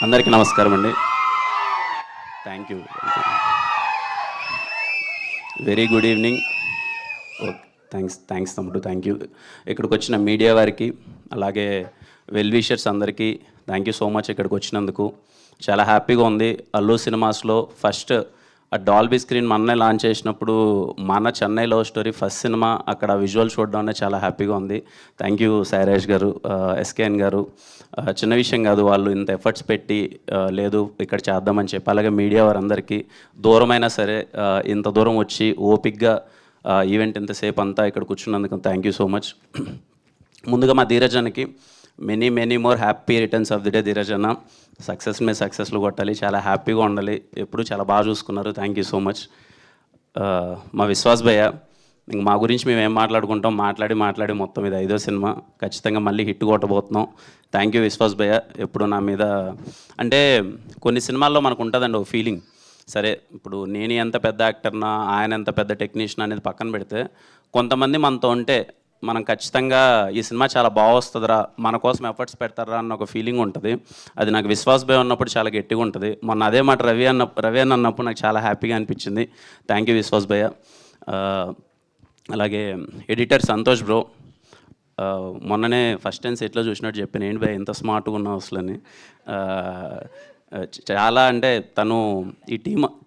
అందరికీ నమస్కారం అండి. Thank you. Very good evening. Okay, thanks తమ్ముడు, థ్యాంక్ యూ. ఇక్కడికి వచ్చిన మీడియా వారికి, అలాగే వెల్ విషర్స్ అందరికీ థ్యాంక్ యూ సో మచ్. ఇక్కడికి వచ్చినందుకు చాలా హ్యాపీగా ఉంది. అల్లు సినిమాస్లో ఫస్ట్ ఆ డాల్బీ స్క్రీన్ మొన్నే లాంచ్ చేసినప్పుడు మన Chennai love story first cinema, అక్కడ విజువల్ చూడడం చాలా హ్యాపీగా ఉంది. థ్యాంక్ యూ సాయిరాజ్ గారు, ఎస్కేఎన్ గారు. చిన్న విషయం కాదు, వాళ్ళు ఇంత ఎఫర్ట్స్ పెట్టి లేదు ఇక్కడ చేద్దామని చెప్పి, అలాగే మీడియా వారందరికీ దూరమైనా సరే ఇంత దూరం వచ్చి ఓపిక్గా ఈవెంట్ ఇంతసేపు అంతా ఇక్కడ కూర్చున్నందుకు థ్యాంక్ యూ సో మచ్. ముందుగా మా ధీరజన్కి many more happy returns of the day. Dheeraj అన్న సక్సెస్ మీద సక్సెస్లు కొట్టాలి, చాలా హ్యాపీగా ఉండాలి, ఎప్పుడు చాలా బాగా చూసుకున్నారు. Thank you so much. మా విశ్వాస్ భయ్య, ఇంక మా గురించి మేము ఏం మాట్లాడుకుంటాం, మాట్లాడి మొత్తం ఇది 5వ సినిమా, ఖచ్చితంగా మళ్ళీ హిట్ కొట్టబోతున్నాం. థ్యాంక్ యూ విశ్వాస్ భయ్య. ఎప్పుడు నా మీద అంటే కొన్ని సినిమాల్లో మనకు ఉంటుందండి ఒక ఫీలింగ్, సరే ఇప్పుడు నేను ఎంత పెద్ద యాక్టర్నా, ఆయన ఎంత పెద్ద టెక్నీషియన్ అనేది పక్కన పెడితే, కొంతమంది మనతో ఉంటే మనం ఖచ్చితంగా ఈ సినిమా చాలా బాగా వస్తుందిరా, మన కోసం ఎఫర్ట్స్ పెడతారా అన్న ఒక ఫీలింగ్ ఉంటుంది. అది నాకు విశ్వాస్ భయ్ ఉన్నప్పుడు చాలా గట్టిగా ఉంటుంది. మొన్న అదే మాట రవి అన్నప్పుడు నాకు చాలా హ్యాపీగా అనిపించింది. థ్యాంక్ యూ విశ్వాస్ భయ్య. అలాగే ఎడిటర్ సంతోష్ బ్రో, మొన్ననే ఫస్ట్ టైం సెట్లో చూసినట్టు చెప్పాను, ఏంటి భయ్ ఎంత స్మార్ట్గా ఉన్నావు అసలని. చాలా అంటే తను ఈ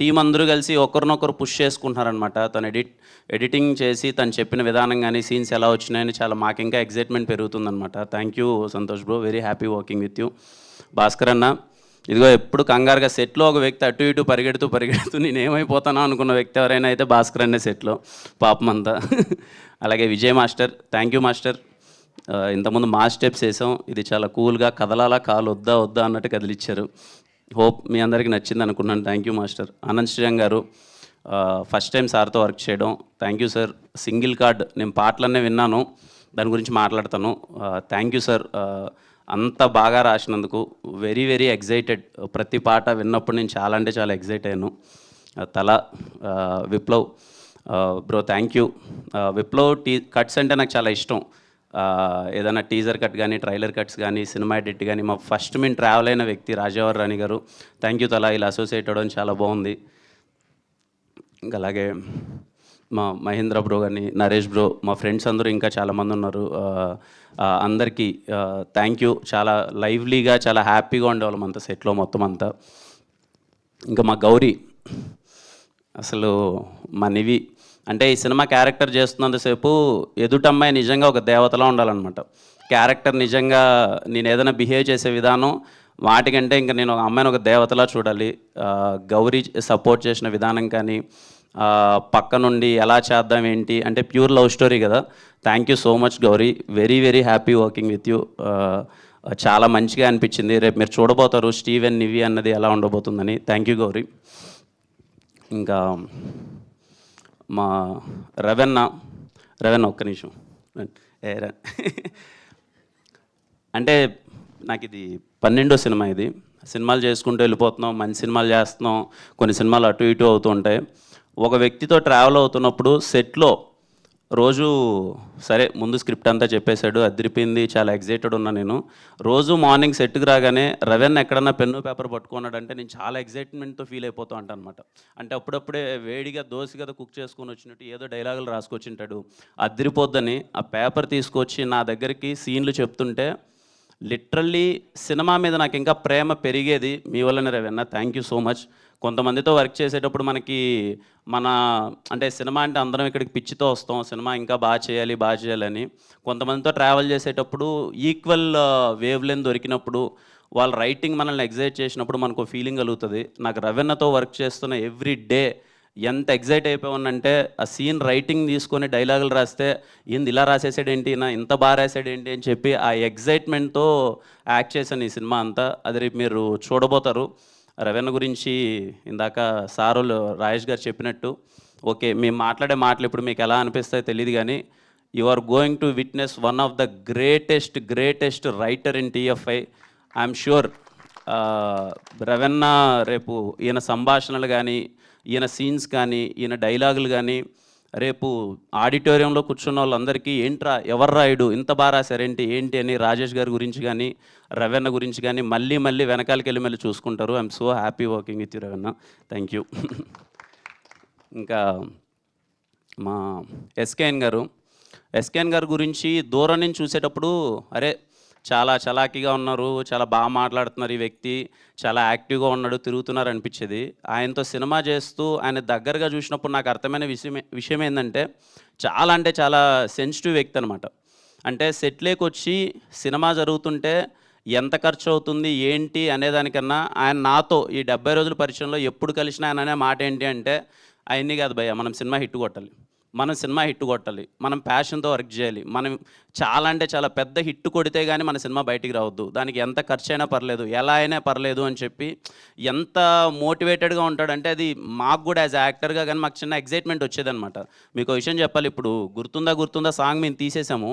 టీం అందరూ కలిసి ఒకరినొకరు పుష్ చేసుకుంటున్నారనమాట. తను ఎడిటింగ్ చేసి తను చెప్పిన విధానం కానీ సీన్స్ ఎలా వచ్చినాయని చాలా మాకు ఇంకా ఎగ్జైట్మెంట్ పెరుగుతుందనమాట. Thank you Santosh bro, very happy working with you. Bhaskar అన్న, ఇదిగో ఎప్పుడు కంగారుగా సెట్లో ఒక వ్యక్తి అటు ఇటు పరిగెడుతూ నేను ఏమైపోతానో అనుకున్న వ్యక్తి ఎవరైనా అయితే భాస్కర్ అనే సెట్లో పాపం అంతా. అలాగే Vijay master, thank you master. ఇంతకుముందు మా స్టెప్స్ వేసాం, ఇది చాలా కూల్గా కదలాలా, కాలు వద్దా అన్నట్టు కదిలిచ్చారు. హోప్ మీ అందరికీ నచ్చింది అనుకున్నాను. Thank you master. Anand Sriram గారు, ఫస్ట్ టైం సార్తో వర్క్ చేయడం, thank you sir. Single card నేను పాటలన్నీ విన్నాను, దాని గురించి మాట్లాడతాను. థ్యాంక్ యూ సార్, అంత బాగా రాసినందుకు. వెరీ ఎగ్జైటెడ్, ప్రతి పాట విన్నప్పుడు నేను చాలా అంటే చాలా ఎగ్జైట్ అయ్యాను. Viplav bro, thank you. Viplav cuts అంటే నాకు చాలా ఇష్టం. ఏదైనా టీజర్ కట్ కానీ, ట్రైలర్ కట్స్ కానీ, సినిమా ఎడిట్ కానీ, మా ఫస్ట్ మేము ట్రావెల్ అయిన వ్యక్తి రాజావర్ రాణి గారు, థ్యాంక్ యూ. ఇలా అసోసియేట్ అవ్వడం చాలా బాగుంది. ఇంకా అలాగే మా మహేంద్ర బ్రో కానీ, నరేష్ బ్రో, మా ఫ్రెండ్స్ అందరూ ఇంకా చాలామంది ఉన్నారు. అందరికీ థ్యాంక్ యూ. చాలా లైవ్లీగా చాలా హ్యాపీగా ఉండేవాళ్ళం అంతా సెట్లో మొత్తం అంతా. ఇంకా మా గౌరీ, అసలు మా నివి అంటే ఈ సినిమా క్యారెక్టర్ చేస్తున్నంతసేపు ఎదుటమ్మాయి నిజంగా ఒక దేవతలా ఉండాలన్నమాట. క్యారెక్టర్ నిజంగా నేను ఏదైనా బిహేవ్ చేసే విధానం వాటికంటే ఇంకా నేను ఒక అమ్మాయిని ఒక దేవతలా చూడాలి. గౌరీ సపోర్ట్ చేసిన విధానం కానీ, పక్క నుండి ఎలా చేద్దాం ఏంటి అంటే ప్యూర్ లవ్ స్టోరీ కదా. Thank you so much Gauri, very happy working with you. చాలా మంచిగా అనిపించింది. రేపు మీరు చూడబోతారు స్టీవెన్ నివి అన్నది ఎలా ఉండబోతుందని. Thank you Gauri. ఇంకా మా రవెన్న ఒక్క నిమిషం. అంటే నాకు ఇది 12వ సినిమా. ఇది సినిమాలు చేసుకుంటూ వెళ్ళిపోతున్నాం, మంచి సినిమాలు చేస్తున్నాం, కొన్ని సినిమాలు అటు ఇటు అవుతూ ఉంటాయి. ఒక వ్యక్తితో ట్రావెల్ అవుతున్నప్పుడు సెట్లో రోజు సరే ముందు స్క్రిప్ట్ అంతా చెప్పేశాడు, అదిరిపోయింది, చాలా ఎగ్జైటెడ్ ఉన్నా నేను. రోజు మార్నింగ్ సెట్కి రాగానే రవెన్ ఎక్కడన్నా పెన్ను పేపర్ పట్టుకున్నాడంటే నేను చాలా ఎగ్జైట్మెంట్తో ఫీల్ అయిపోతూ ఉంటాను అనమాట. అంటే అప్పుడప్పుడే వేడిగా దోశ కదా కుక్ చేసుకొని వచ్చినట్టు ఏదో డైలాగులు రాసుకొచ్చింటాడు, అదిరిపోద్దని ఆ పేపర్ తీసుకొచ్చి నా దగ్గరికి సీన్లు చెప్తుంటే లిటరల్లీ సినిమా మీద నాకు ఇంకా ప్రేమ పెరిగేది మీ వల్లనే Ravanna. Thank you so much. కొంతమందితో వర్క్ చేసేటప్పుడు మనకి అంటే సినిమా అంటే అందరం ఇక్కడికి పిచ్చితో వస్తాం, సినిమా ఇంకా బాగా చేయాలని. కొంతమందితో ట్రావెల్ చేసేటప్పుడు ఈక్వల్ వేవ్ లెంత్ దొరికినప్పుడు, వాళ్ళ రైటింగ్ మనల్ని ఎగ్జైట్ చేసినప్పుడు మనకు ఫీలింగ్ కలుగుతుంది. నాకు రవెన్నతో వర్క్ చేస్తున్న ఎవ్రీ డే ఎంత ఎగ్జైట్ అయిపోయానంటే, ఆ సీన్ రైటింగ్ తీసుకొని డైలాగులు రాస్తే ఏంది ఇలా రాసేసాడేంటి, నా ఇంత బాగా రాసాడేంటి అని చెప్పి ఆ ఎగ్జైట్మెంట్తో యాక్ట్ చేశాను ఈ సినిమా అంతా. అది రేపు మీరు చూడబోతారు. రవెన్న గురించి ఇందాక సారులు రాజేష్ గారు చెప్పినట్టు, ఓకే మేము మాట్లాడే మాటలు ఇప్పుడు మీకు ఎలా అనిపిస్తాయో తెలియదు కానీ, you are going to witness one of the greatest writer in TFI. I'm sure రవెన్న రేపు ఈయన సంభాషణలు కానీ, ఈయన సీన్స్ కానీ, ఈయన డైలాగులు కానీ రేపు ఆడిటోరియంలో కూర్చున్న వాళ్ళందరికీ ఏంట్రా ఎవర్రా ఇడు ఇంత బాగా రాశారేంటి ఏంటి అని రాజేష్ గారి గురించి కానీ రవణ గురించి కానీ మళ్ళీ మళ్ళీ వెనకాలకి వెళ్ళి మళ్ళీ చూసుకుంటారు. I'm so happy working with you Ravana. Thank you. ఇంకా మా ఎస్కేఎన్ గారు గురించి దూరం నుంచి చూసేటప్పుడు అరే చాలా చలాకీగా ఉన్నారు, చాలా బాగా మాట్లాడుతున్నారు, ఈ వ్యక్తి చాలా యాక్టివ్గా ఉన్నాడు, తిరుగుతున్నారు అనిపించేది. ఆయనతో సినిమా చేస్తూ ఆయన దగ్గరగా చూసినప్పుడు నాకు అర్థమైన విషయం ఏంటంటే చాలా అంటే చాలా సెన్సిటివ్ వ్యక్తి అనమాట. అంటే సెట్లోకి వచ్చి సినిమా జరుగుతుంటే ఎంత ఖర్చు అవుతుంది ఏంటి అనేదానికన్నా ఆయన నాతో ఈ 70 రోజుల పరిచయంలో ఎప్పుడు కలిసినా ఆయన అనే మాట ఏంటి అంటే అవన్నీ కాదు భయ్య, మనం సినిమా హిట్ కొట్టాలి, మనం ప్యాషన్తో వర్క్ చేయాలి, మనం చాలా అంటే చాలా పెద్ద హిట్ కొడితే కానీ మన సినిమా బయటికి రావద్దు, దానికి ఎంత ఖర్చు అయినా పర్లేదు, ఎలా అయినా పర్లేదు అని చెప్పి ఎంత మోటివేటెడ్గా ఉంటాడంటే అది మాకు కూడా యాజ్ యాక్టర్గా కానీ మాకు చిన్న ఎగ్జైట్మెంట్ వచ్చేదనమాట. మీకు ఒక విషయం చెప్పాలి, ఇప్పుడు గుర్తుందా సాంగ్ మేము తీసేసాము.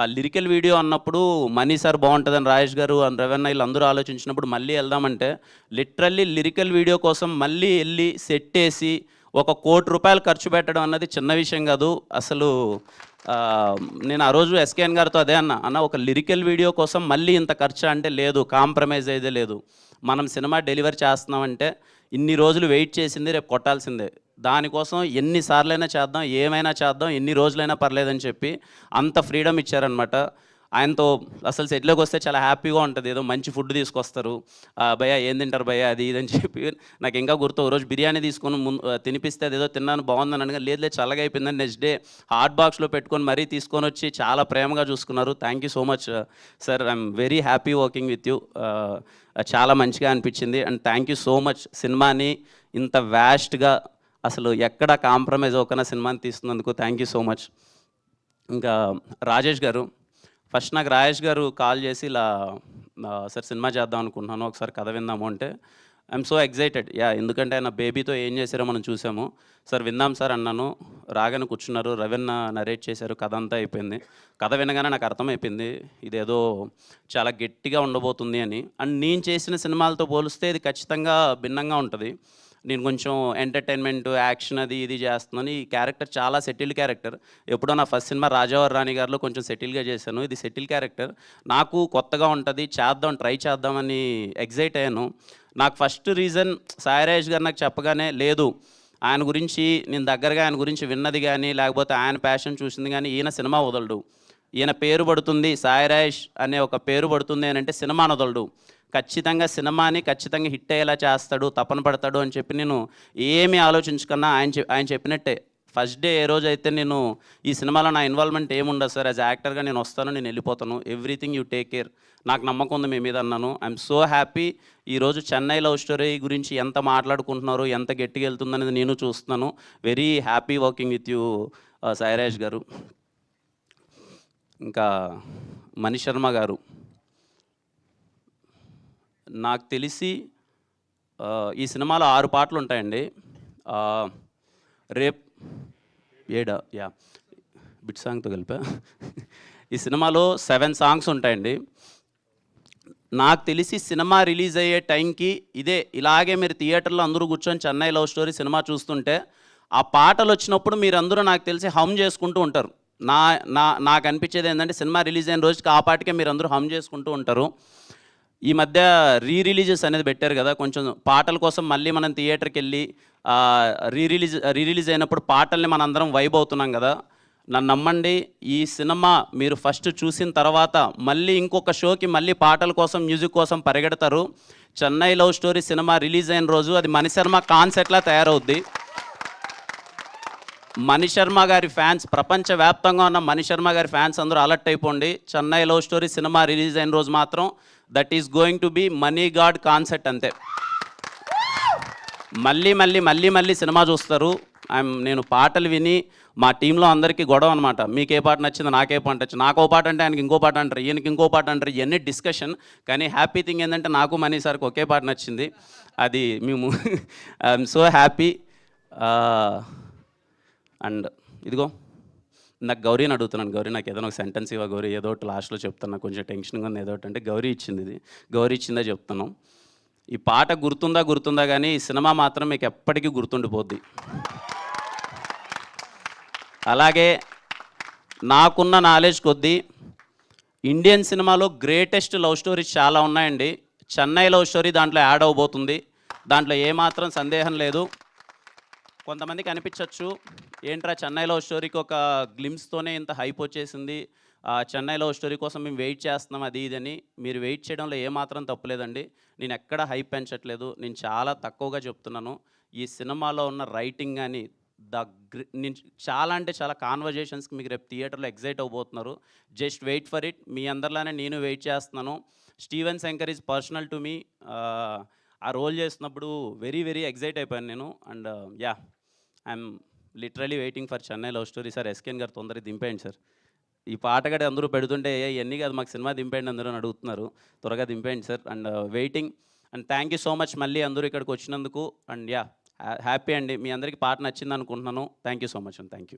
ఆ లిరికల్ వీడియో అన్నప్పుడు మనీ సార్ బాగుంటుందని రాజేష్ గారు అని రవణ వీళ్ళందరూ ఆలోచించినప్పుడు మళ్ళీ వెళ్దామంటే లిటరల్లీ లిరికల్ వీడియో కోసం మళ్ళీ వెళ్ళి సెట్ వేసి ₹1 కోటి ఖర్చు పెట్టడం అన్నది చిన్న విషయం కాదు అసలు. నేను ఆ రోజు ఎస్కేఎన్ గారితో అదే అన్న ఒక లిరికల్ వీడియో కోసం మళ్ళీ ఇంత ఖర్చు అంటే లేదు, కాంప్రమైజ్ అయితే లేదు, మనం సినిమా డెలివరీ చేస్తున్నామంటే ఇన్ని రోజులు వెయిట్ చేసింది రేపు కొట్టాల్సిందే, దానికోసం ఎన్నిసార్లైనా చేద్దాం, ఏమైనా చేద్దాం, ఎన్ని రోజులైనా పర్లేదని చెప్పి అంత ఫ్రీడమ్ ఇచ్చారనమాట. ఆయనతో అసలు సెట్లోకి వస్తే చాలా హ్యాపీగా ఉంటుంది, ఏదో మంచి ఫుడ్ తీసుకొస్తారు, భయ్య ఏం తింటారు భయ్య అది ఇదని చెప్పి. నాకు ఇంకా గుర్తు ఒక రోజు బిర్యానీ తీసుకొని తినిపిస్తే అదేదో తిన్నాను బాగుందని అనగా లేదు చల్లగా అయిపోయిందని నెక్స్ట్ డే హాట్ బాక్స్లో పెట్టుకొని మరీ తీసుకొని వచ్చి చాలా ప్రేమగా చూసుకున్నారు. Thank you so much sir, I'm very happy working with you. చాలా మంచిగా అనిపించింది and thank you so much. సినిమాని ఇంత వ్యాస్ట్గా అసలు ఎక్కడ కాంప్రమైజ్ అవ్వకుండా సినిమాని తీస్తున్నందుకు థ్యాంక్ యూ సో మచ్. ఇంకా రాజేష్ గారు, ఫస్ట్ నాకు రాజేష్ గారు కాల్ చేసి ఇలా సార్ సినిమా చేద్దాం అనుకుంటున్నాను, ఒకసారి కథ విందాము అంటే ఐఎమ్ సో ఎగ్జైటెడ్. ఎందుకంటే ఆయన బేబీతో ఏం చేశారో మనం చూసాము. సార్ విందాం సార్ అన్నాను, రాగానే కూర్చున్నారు, రవీణ నరేట్ చేశారు, కథ అంతా అయిపోయింది. కథ వినగానే నాకు అర్థమైపోయింది ఇదేదో చాలా గట్టిగా ఉండబోతుంది అని. అండ్ నేను చేసిన సినిమాలతో పోలిస్తే ఇది ఖచ్చితంగా భిన్నంగా ఉంటుంది. నేను కొంచెం ఎంటర్టైన్మెంట్ యాక్షన్ అది ఇది చేస్తున్నాను. ఈ క్యారెక్టర్ చాలా సెటిల్డ్ క్యారెక్టర్. ఎప్పుడో నా ఫస్ట్ సినిమా రాజావారి రాణి గారిలో కొంచెం సెటిల్గా చేశాను, ఇది సెటిల్ క్యారెక్టర్. నాకు కొత్తగా ఉంటుంది, ట్రై చేద్దామని ఎగ్జైట్ అయ్యాను. నాకు ఫస్ట్ రీజన్ సాయిరాజ్ గారు నాకు చెప్పగానే లేదు ఆయన గురించి నేను దగ్గరగా ఆయన గురించి విన్నది కానీ లేకపోతే ఆయన ప్యాషన్ చూసింది కానీ ఈయన సినిమా వదలడు, ఈయన పేరు పడుతుంది సాయిరాజ్ అనే ఒక పేరు పడుతుంది అని అంటే సినిమా వదలడు, ఖచ్చితంగా సినిమాని ఖచ్చితంగా హిట్ అయ్యేలా చేస్తాడు, తపన పడతాడు అని చెప్పి నేను ఏమీ ఆలోచించుకున్నా ఆయన చెప్పినట్టే ఫస్ట్ డే ఏ రోజు అయితే నేను ఈ సినిమాలో నా ఇన్వాల్వ్మెంట్ ఏముండదు సార్, యాజ్ యాక్టర్గా నేను వస్తాను, నేను వెళ్ళిపోతాను, ఎవ్రీథింగ్ యూ టేక్ కేర్, నాకు నమ్మకం ఉంది మీ మీద అన్నాను. I'm so happy. ఈరోజు చెన్నై లవ్ స్టోరీ గురించి ఎంత మాట్లాడుకుంటున్నారు, ఎంత గట్టిగా వెళ్తుందనేది నేను చూస్తున్నాను. Very happy working with you Sairaj గారు. ఇంకా మణి శర్మ గారు, నాకు తెలిసి ఈ సినిమాలో 6 పాటలు ఉంటాయండి. రేప్ 7 బిట్ సాంగ్తో కలిపా. ఈ సినిమాలో 7 సాంగ్స్ ఉంటాయండి. నాకు తెలిసి సినిమా రిలీజ్ అయ్యే టైంకి ఇలాగే మీరు థియేటర్లో అందరూ కూర్చొని చెన్నై లవ్ స్టోరీ సినిమా చూస్తుంటే ఆ పాటలు వచ్చినప్పుడు మీరందరూ నాకు తెలిసి హమ్ చేసుకుంటూ ఉంటారు. నాకు అనిపించేది ఏంటంటే సినిమా రిలీజ్ అయిన రోజుకి ఆ పాటకే మీరు అందరూ హమ్ చేసుకుంటూ ఉంటారు. ఈ మధ్య రిలీజెస్ అనేది పెట్టారు కదా, కొంచెం పాటల కోసం మళ్ళీ మనం థియేటర్కి వెళ్ళి రిలీజ్ అయినప్పుడు పాటల్ని మనందరం వైబ్ అవుతున్నాం కదా. నన్ను నమ్మండి, ఈ సినిమా మీరు ఫస్ట్ చూసిన తర్వాత మళ్ళీ ఇంకొక షోకి మళ్ళీ పాటల కోసం మ్యూజిక్ కోసం పరిగెడతారు. Chennai love story cinema release అయిన రోజు అది మణి శర్మ కాన్సెప్ట్లా తయారవుద్ది. మణి శర్మ గారి ఫ్యాన్స్, ప్రపంచవ్యాప్తంగా ఉన్న మణి శర్మ గారి ఫ్యాన్స్ అందరూ అలర్ట్ అయిపోండి. Chennai love story cinema release అయిన రోజు మాత్రం that is going to be money God concept అంతే. మళ్ళీ సినిమా చూస్తారు. నేను పాటలు విని మా టీంలో అందరికీ గొడవ అనమాట, మీకు ఏ పాట నచ్చింది, నాకే పాట నచ్చింది, నాకు ఓ పాట అంటే ఆయనకి ఇంకో పాట అంటారు, ఈయనకి ఇంకో పాట అంటారు, ఇవన్నీ డిస్కషన్. కానీ హ్యాపీ థింగ్ ఏంటంటే నాకు మనీ సార్కి ఒకే పాట నచ్చింది, అది మేము ఐఎమ్ సో హ్యాపీ. అండ్ ఇదిగో నాకు గౌరీని అడుగుతున్నాను, గౌరీ నాకు ఏదైనా ఒక సెంటెన్స్ ఇవ్వ గౌరీ, ఏదో ఒకటి లాస్ట్లో చెప్తాను, కొంచెం టెన్షన్గా ఉంది, ఏదో ఒకటి అంటే గౌరీ ఇచ్చింది, ఇది గౌరీ ఇచ్చిందే చెప్తున్నాం. ఈ పాట గుర్తుందా కానీ ఈ సినిమా మాత్రం మీకు ఎప్పటికీ గుర్తుండిపోద్ది. అలాగే నాకున్న నాలెడ్జ్ కొద్దీ ఇండియన్ సినిమాలో గ్రేటెస్ట్ లవ్ స్టోరీస్ చాలా ఉన్నాయండి. చెన్నై లవ్ స్టోరీ దాంట్లో యాడ్ అవబోతుంది. దాంట్లో ఏమాత్రం సందేహం లేదు. కొంతమందికి అనిపించవచ్చు, ఏంట్రా చెన్నై లవ్ స్టోరీకి ఒక గ్లిమ్స్తోనే ఇంత హైప్ వచ్చేసింది, చెన్నై లవ్ స్టోరీ కోసం మేము వెయిట్ చేస్తున్నాం అది ఇదని. మీరు వెయిట్ చేయడంలో ఏమాత్రం తప్పులేదండి. నేను ఎక్కడ హైప్ పెంచట్లేదు. నేను చాలా తక్కువగా చెప్తున్నాను. ఈ సినిమాలో ఉన్న రైటింగ్ కానీ నేను చాలా అంటే చాలా కాన్వర్జేషన్స్కి మీకు రేపు థియేటర్లో ఎగ్జైట్ అవ్వబోతున్నారు. Just wait for it. మీ అందరిలానే నేను వెయిట్ చేస్తున్నాను. Steven Shankar is personal to me. ఆ రోల్ చేస్తున్నప్పుడు వెరీ వెరీ ఎగ్జైట్ అయిపోయాను నేను. And ya, I'm literally waiting for Chennai love story. Sir SKN garu తొందరగా దింపేయండి సార్. ఈ పాట కూడా అందరూ పెడుతుంటే ఇవన్నీ కాదు మాకు సినిమా దింపేయండి అందరూ అని అడుగుతున్నారు. త్వరగా దింపేయండి sir. And waiting. And thank you so much మళ్ళీ అందరూ ఇక్కడికి వచ్చినందుకు. అండ్ యా, హ్యాపీ అండి. మీ అందరికీ పాట నచ్చింది అనుకుంటున్నాను. Thank you so much and thank you.